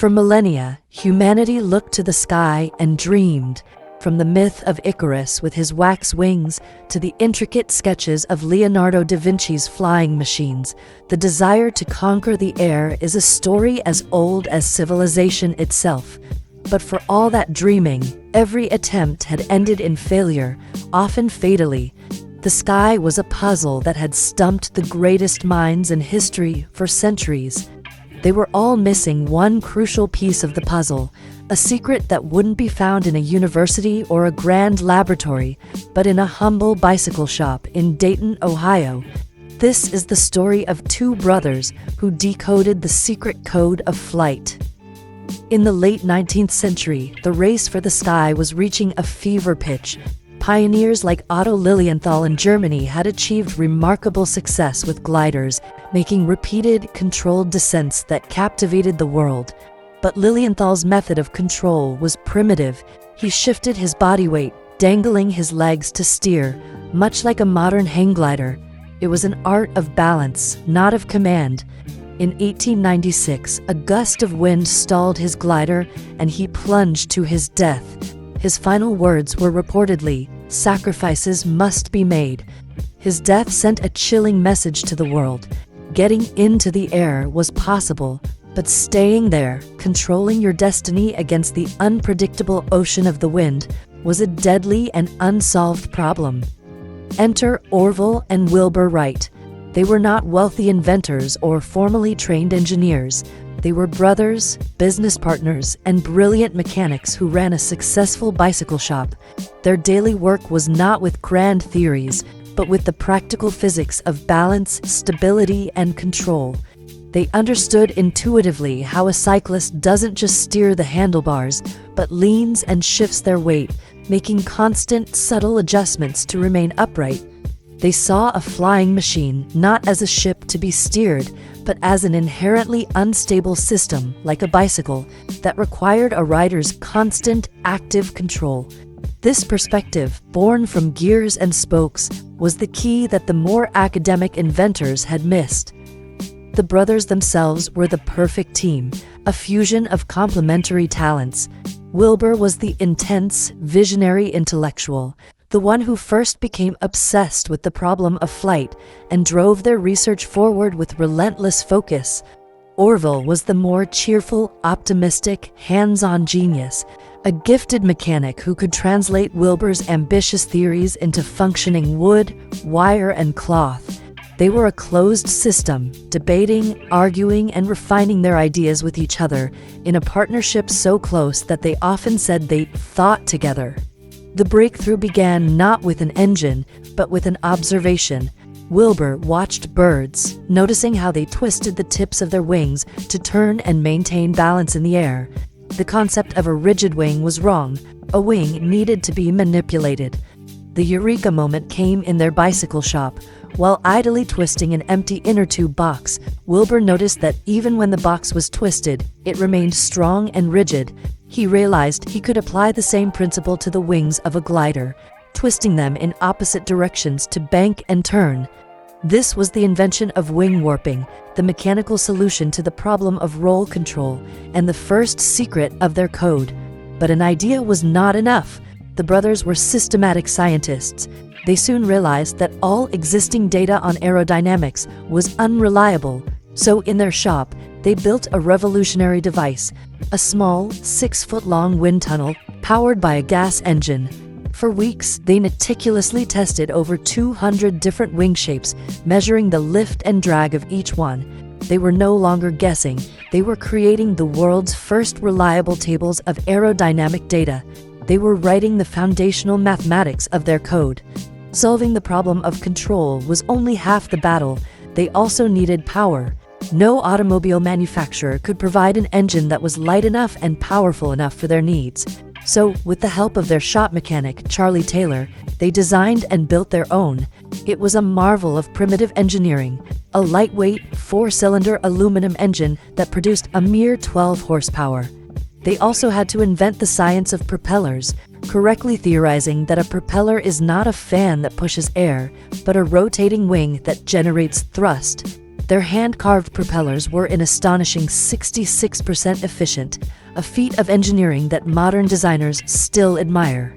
For millennia, humanity looked to the sky and dreamed, from the myth of Icarus with his wax wings to the intricate sketches of Leonardo da Vinci's flying machines. The desire to conquer the air is a story as old as civilization itself. But for all that dreaming, every attempt had ended in failure, often fatally. The sky was a puzzle that had stumped the greatest minds in history for centuries. They were all missing one crucial piece of the puzzle, a secret that wouldn't be found in a university or a grand laboratory, but in a humble bicycle shop in Dayton, Ohio. This is the story of two brothers who decoded the secret code of flight. In the late 19th century, the race for the sky was reaching a fever pitch. Pioneers like Otto Lilienthal in Germany had achieved remarkable success with gliders, making repeated, controlled descents that captivated the world. But Lilienthal's method of control was primitive. He shifted his body weight, dangling his legs to steer, much like a modern hang glider. It was an art of balance, not of command. In 1896, a gust of wind stalled his glider, and he plunged to his death. His final words were reportedly, "Sacrifices must be made." His death sent a chilling message to the world. Getting into the air was possible, but staying there, controlling your destiny against the unpredictable ocean of the wind, was a deadly and unsolved problem. Enter Orville and Wilbur Wright. They were not wealthy inventors or formally trained engineers. They were brothers, business partners, and brilliant mechanics who ran a successful bicycle shop. Their daily work was not with grand theories, but with the practical physics of balance, stability, and control. They understood intuitively how a cyclist doesn't just steer the handlebars, but leans and shifts their weight, making constant, subtle adjustments to remain upright. They saw a flying machine not as a ship to be steered, but as an inherently unstable system, like a bicycle, that required a rider's constant, active control. This perspective, born from gears and spokes, was the key that the more academic inventors had missed. The brothers themselves were the perfect team, a fusion of complementary talents. Wilbur was the intense, visionary intellectual, the one who first became obsessed with the problem of flight and drove their research forward with relentless focus. Orville was the more cheerful, optimistic, hands-on genius, a gifted mechanic who could translate Wilbur's ambitious theories into functioning wood, wire, and cloth. They were a closed system, debating, arguing, and refining their ideas with each other in a partnership so close that they often said they thought together. The breakthrough began not with an engine, but with an observation. Wilbur watched birds, noticing how they twisted the tips of their wings to turn and maintain balance in the air. The concept of a rigid wing was wrong. A wing needed to be manipulated. The eureka moment came in their bicycle shop. While idly twisting an empty inner tube box, Wilbur noticed that even when the box was twisted, it remained strong and rigid. He realized he could apply the same principle to the wings of a glider, twisting them in opposite directions to bank and turn. This was the invention of wing warping, the mechanical solution to the problem of roll control, and the first secret of their code. But an idea was not enough. The brothers were systematic scientists. They soon realized that all existing data on aerodynamics was unreliable. So in their shop, they built a revolutionary device, a small, 6-foot-long wind tunnel powered by a gas engine. For weeks, they meticulously tested over 200 different wing shapes, measuring the lift and drag of each one. They were no longer guessing. They were creating the world's first reliable tables of aerodynamic data. They were writing the foundational mathematics of their code. Solving the problem of control was only half the battle. They also needed power. No automobile manufacturer could provide an engine that was light enough and powerful enough for their needs. So, with the help of their shop mechanic, Charlie Taylor, they designed and built their own. It was a marvel of primitive engineering, a lightweight, 4-cylinder aluminum engine that produced a mere 12 horsepower. They also had to invent the science of propellers, correctly theorizing that a propeller is not a fan that pushes air, but a rotating wing that generates thrust. Their hand-carved propellers were an astonishing 66% efficient, a feat of engineering that modern designers still admire.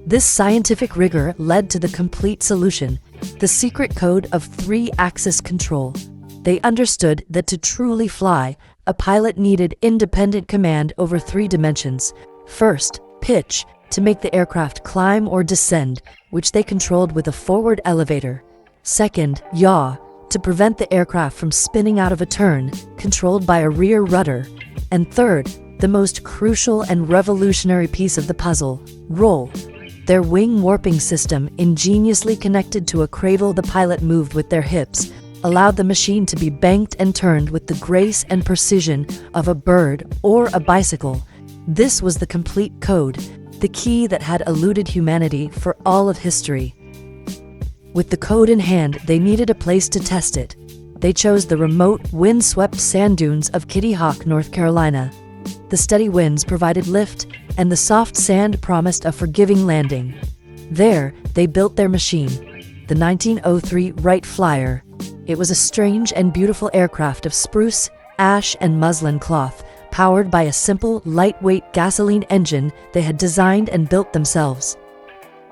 This scientific rigor led to the complete solution, the secret code of three-axis control. They understood that to truly fly, a pilot needed independent command over three dimensions. First, pitch, to make the aircraft climb or descend, which they controlled with a forward elevator. Second, yaw, to prevent the aircraft from spinning out of a turn, controlled by a rear rudder. And third, the most crucial and revolutionary piece of the puzzle, roll. Their wing warping system, ingeniously connected to a cradle the pilot moved with their hips, allowed the machine to be banked and turned with the grace and precision of a bird or a bicycle. This was the complete code, the key that had eluded humanity for all of history. With the code in hand, they needed a place to test it. They chose the remote, wind-swept sand dunes of Kitty Hawk, North Carolina. The steady winds provided lift, and the soft sand promised a forgiving landing. There, they built their machine, the 1903 Wright Flyer. It was a strange and beautiful aircraft of spruce, ash, and muslin cloth, powered by a simple, lightweight gasoline engine they had designed and built themselves.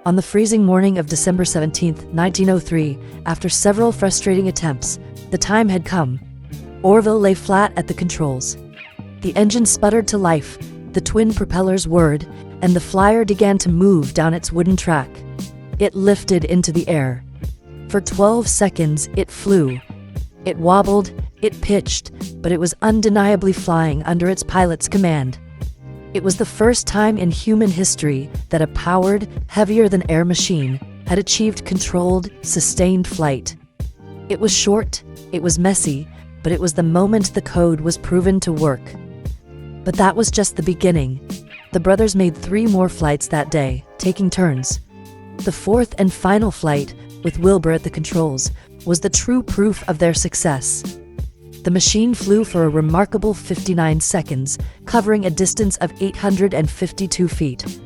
On the freezing morning of December 17, 1903, after several frustrating attempts, the time had come. Orville lay flat at the controls. The engine sputtered to life, the twin propellers whirred, and the flyer began to move down its wooden track. It lifted into the air. For 12 seconds, it flew. It wobbled, it pitched, but it was undeniably flying under its pilot's command. It was the first time in human history that a powered, heavier-than-air machine had achieved controlled, sustained flight. It was short, it was messy, but it was the moment the code was proven to work. But that was just the beginning. The brothers made 3 more flights that day, taking turns. The fourth and final flight, with Wilbur at the controls, was the true proof of their success. The machine flew for a remarkable 59 seconds, covering a distance of 852 feet.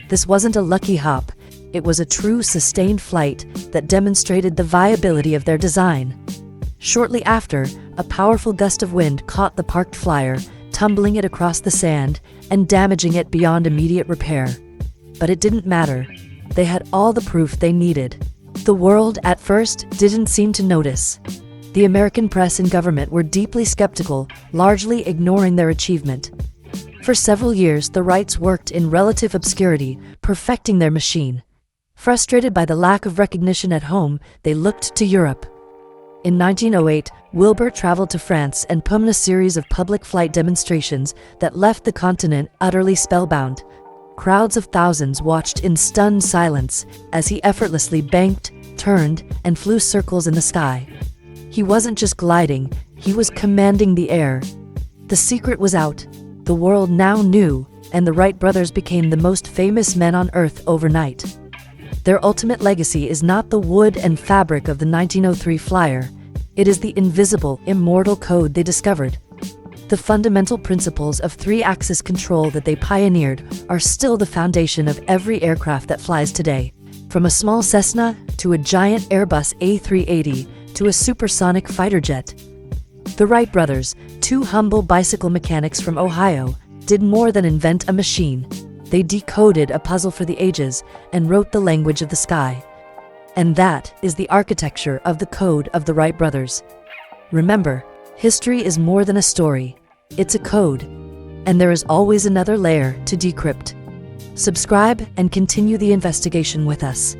This wasn't a lucky hop, it was a true sustained flight that demonstrated the viability of their design. Shortly after, a powerful gust of wind caught the parked flyer, tumbling it across the sand and damaging it beyond immediate repair. But it didn't matter. They had all the proof they needed. The world, at first, didn't seem to notice. The American press and government were deeply skeptical, largely ignoring their achievement. For several years, the Wrights worked in relative obscurity, perfecting their machine. Frustrated by the lack of recognition at home, they looked to Europe. In 1908, Wilbur traveled to France and put on a series of public flight demonstrations that left the continent utterly spellbound. Crowds of thousands watched in stunned silence as he effortlessly banked, turned, and flew circles in the sky. He wasn't just gliding, he was commanding the air. The secret was out. The world now knew, and the Wright brothers became the most famous men on Earth overnight. Their ultimate legacy is not the wood and fabric of the 1903 Flyer. It is the invisible, immortal code they discovered. The fundamental principles of three-axis control that they pioneered are still the foundation of every aircraft that flies today. From a small Cessna to a giant Airbus A380 to a supersonic fighter jet. The Wright brothers, 2 humble bicycle mechanics from Ohio, did more than invent a machine. They decoded a puzzle for the ages and wrote the language of the sky. And that is the architecture of the code of the Wright brothers. Remember, history is more than a story. It's a code. And there is always another layer to decrypt. Subscribe and continue the investigation with us.